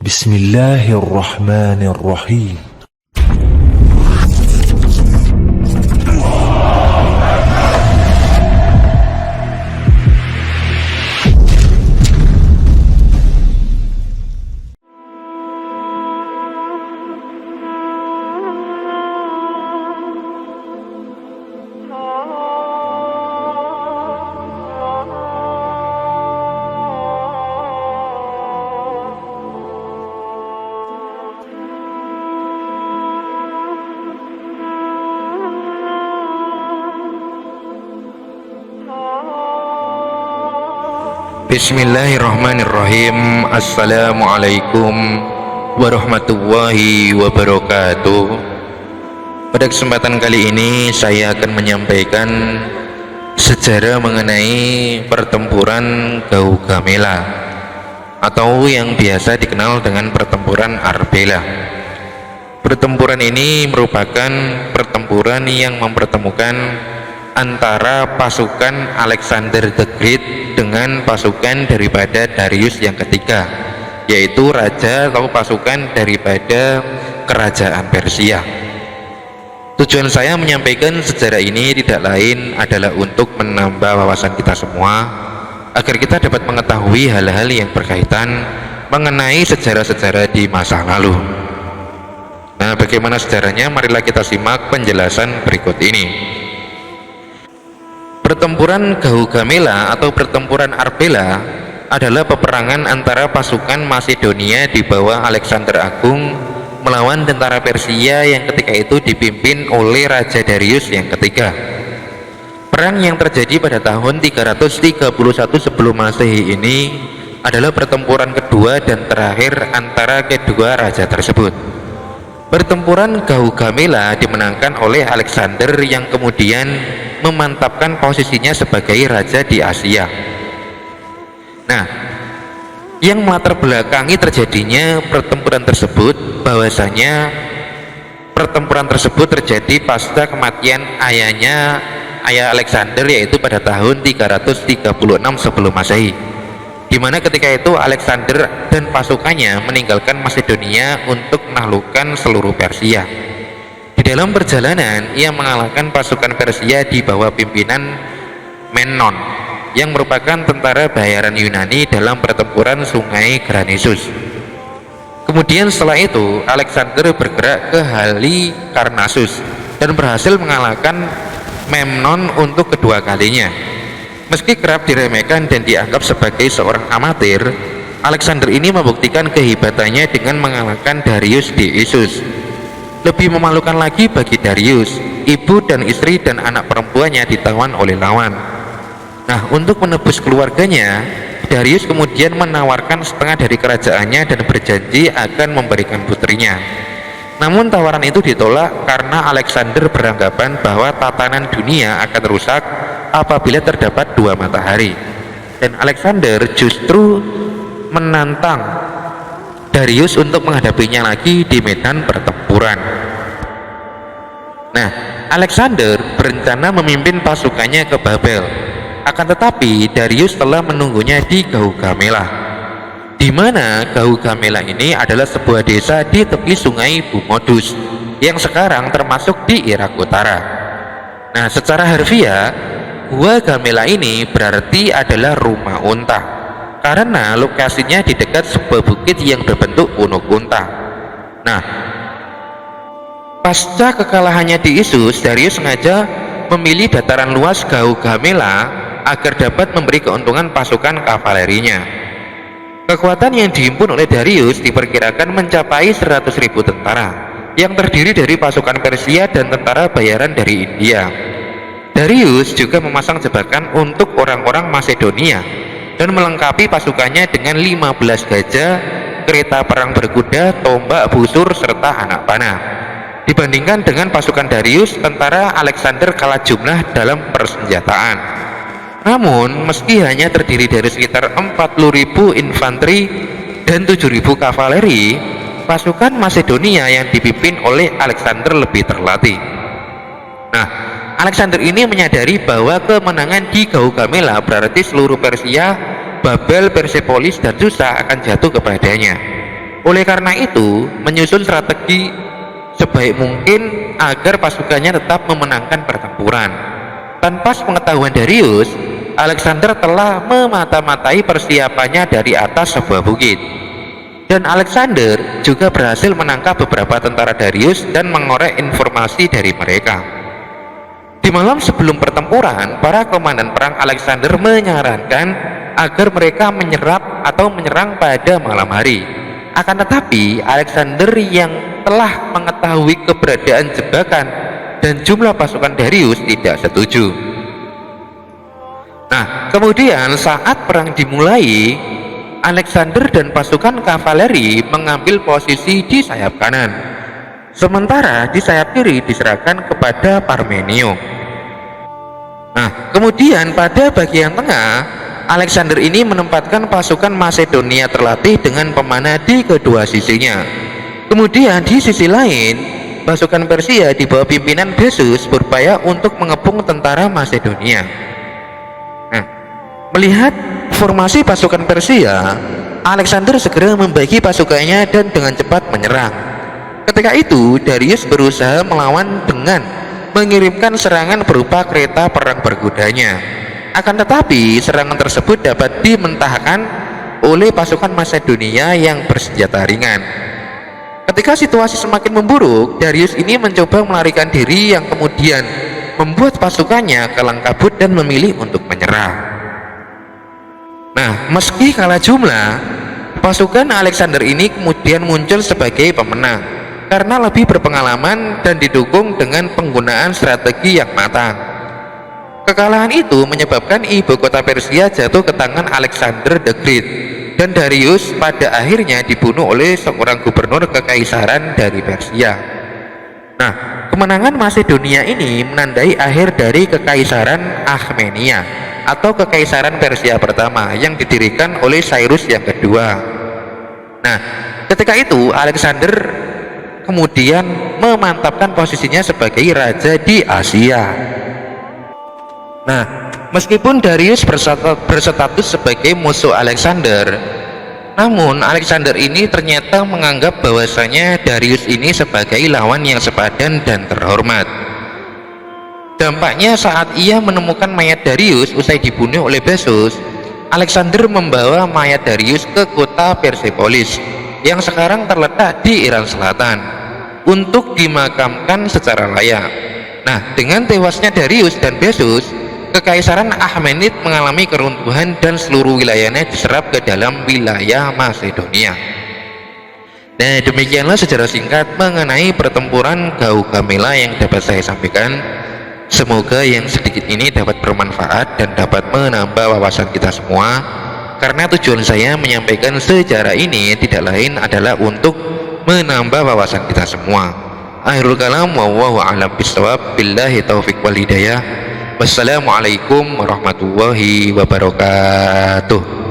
Bismillahirrahmanirrahim. Bismillahirrahmanirrahim. Assalamualaikum warahmatullahi wabarakatuh. Pada kesempatan kali ini saya akan menyampaikan sejarah mengenai pertempuran Gaugamela atau yang biasa dikenal dengan pertempuran Arbela. Pertempuran ini merupakan pertempuran yang mempertemukan antara pasukan Alexander the Great dengan pasukan daripada Darius yang ketiga, yaitu raja atau pasukan daripada kerajaan Persia. Tujuan saya menyampaikan sejarah ini tidak lain adalah untuk menambah wawasan kita semua agar kita dapat mengetahui hal-hal yang berkaitan mengenai sejarah-sejarah di masa lalu. Nah, bagaimana sejarahnya? Marilah kita simak penjelasan berikut ini. Pertempuran Gaugamela atau pertempuran Arbela adalah peperangan antara pasukan Masedonia di bawah Alexander Agung melawan tentara Persia yang ketika itu dipimpin oleh Raja Darius yang ketiga. Perang yang terjadi pada tahun 331 sebelum Masehi ini adalah pertempuran kedua dan terakhir antara kedua raja tersebut. Pertempuran Gaugamela dimenangkan oleh Alexander yang kemudian memantapkan posisinya sebagai raja di Asia. Nah, yang melatar belakangi terjadinya pertempuran tersebut bahwasanya pertempuran tersebut terjadi pasca kematian ayah Alexander, yaitu pada tahun 336 sebelum Masehi, di mana ketika itu Alexander dan pasukannya meninggalkan Masedonia untuk menaklukkan seluruh Persia. Di dalam perjalanan ia mengalahkan pasukan Persia di bawah pimpinan Memnon yang merupakan tentara bayaran Yunani dalam pertempuran sungai Granissus. Kemudian setelah itu Alexander bergerak ke Halikarnassus dan berhasil mengalahkan Memnon untuk kedua kalinya. Meski kerap diremehkan dan dianggap sebagai seorang amatir, Alexander ini membuktikan kehebatannya dengan mengalahkan Darius di Issus. Lebih memalukan lagi bagi Darius, ibu dan istri dan anak perempuannya ditawan oleh lawan. Nah, untuk menebus keluarganya, Darius kemudian menawarkan setengah dari kerajaannya dan berjanji akan memberikan putrinya. Namun tawaran itu ditolak karena Alexander beranggapan bahwa tatanan dunia akan rusak apabila terdapat dua matahari. Dan Alexander justru menantang Darius untuk menghadapinya lagi di medan pertempuran. Nah, Alexander berencana memimpin pasukannya ke Babel. Akan tetapi Darius telah menunggunya di Gaugamela, di mana Gaugamela ini adalah sebuah desa di tepi sungai Bumodus yang sekarang termasuk di Irak Utara. Nah, secara harfiah Gua Gamela ini berarti adalah rumah unta karena lokasinya di dekat sebuah bukit yang berbentuk punuk unta. Nah, pasca kekalahannya di Issus, Darius sengaja memilih dataran luas Gaugamela agar dapat memberi keuntungan pasukan kavalerinya. Kekuatan yang dihimpun oleh Darius diperkirakan mencapai 100.000 tentara yang terdiri dari pasukan Persia dan tentara bayaran dari India. Darius juga memasang jebakan untuk orang-orang Masedonia dan melengkapi pasukannya dengan 15 gajah, kereta perang berkuda, tombak, busur, serta anak panah. Dibandingkan dengan pasukan Darius, tentara Alexander kalah jumlah dalam persenjataan. Namun, meski hanya terdiri dari sekitar 40.000 infanteri dan 7.000 kavaleri, pasukan Masedonia yang dipimpin oleh Alexander lebih terlatih. Nah, Alexander ini menyadari bahwa kemenangan di Gaugamela berarti seluruh Persia, Babel, Persepolis, dan Susa akan jatuh kepadanya. Oleh karena itu, menyusun strategi sebaik mungkin agar pasukannya tetap memenangkan pertempuran. Tanpa pengetahuan Darius, Alexander telah memata-matai persiapannya dari atas sebuah bukit. Dan Alexander juga berhasil menangkap beberapa tentara Darius dan mengorek informasi dari mereka. Di malam sebelum pertempuran, para komandan perang Alexander menyarankan agar mereka menyerang pada malam hari. Akan tetapi, Alexander yang telah mengetahui keberadaan jebakan dan jumlah pasukan Darius tidak setuju. Nah, kemudian saat perang dimulai, Alexander dan pasukan kavaleri mengambil posisi di sayap kanan, sementara di sayap kiri diserahkan kepada Parmenio. Nah, kemudian pada bagian tengah, Alexander ini menempatkan pasukan Macedonia terlatih dengan pemanah di kedua sisinya. Kemudian di sisi lain, pasukan Persia di bawah pimpinan Bessus berupaya untuk mengepung tentara Macedonia. Nah, melihat formasi pasukan Persia, Alexander segera membagi pasukannya dan dengan cepat menyerang. Ketika itu, Darius berusaha melawan dengan mengirimkan serangan berupa kereta perang berkudanya. Akan tetapi, serangan tersebut dapat dimentahkan oleh pasukan Macedonia yang bersenjata ringan. Ketika situasi semakin memburuk, Darius ini mencoba melarikan diri yang kemudian membuat pasukannya kalang kabut dan memilih untuk menyerah. Nah, meski kalah jumlah, pasukan Alexander ini kemudian muncul sebagai pemenang karena lebih berpengalaman dan didukung dengan penggunaan strategi yang matang. Kekalahan itu menyebabkan ibu kota Persia jatuh ke tangan Alexander the Great, dan Darius pada akhirnya dibunuh oleh seorang gubernur kekaisaran dari Persia. Nah, kemenangan Macedonia ini menandai akhir dari kekaisaran Akhemenia atau kekaisaran Persia pertama yang didirikan oleh Cyrus yang kedua. Nah, ketika itu Alexander kemudian memantapkan posisinya sebagai raja di Asia. Nah, meskipun Darius berstatus sebagai musuh Alexander, namun Alexander ini ternyata menganggap bahwasanya Darius ini sebagai lawan yang sepadan dan terhormat. Dampaknya saat ia menemukan mayat Darius usai dibunuh oleh Bessus, Alexander membawa mayat Darius ke kota Persepolis yang sekarang terletak di Iran Selatan untuk dimakamkan secara layak. Nah, dengan tewasnya Darius dan Bessus, kekaisaran Achaemenid mengalami keruntuhan dan seluruh wilayahnya diserap ke dalam wilayah Macedonia. Nah, demikianlah sejarah singkat mengenai pertempuran Gaugamela yang dapat saya sampaikan. Semoga yang sedikit ini dapat bermanfaat dan dapat menambah wawasan kita semua, karena tujuan saya menyampaikan sejarah ini tidak lain adalah untuk menambah wawasan kita semua. Akhirul kalam, wallahu a'lam bishawab, billahi taufiq wal hidayah. Wassalamualaikum warahmatullahi wabarakatuh.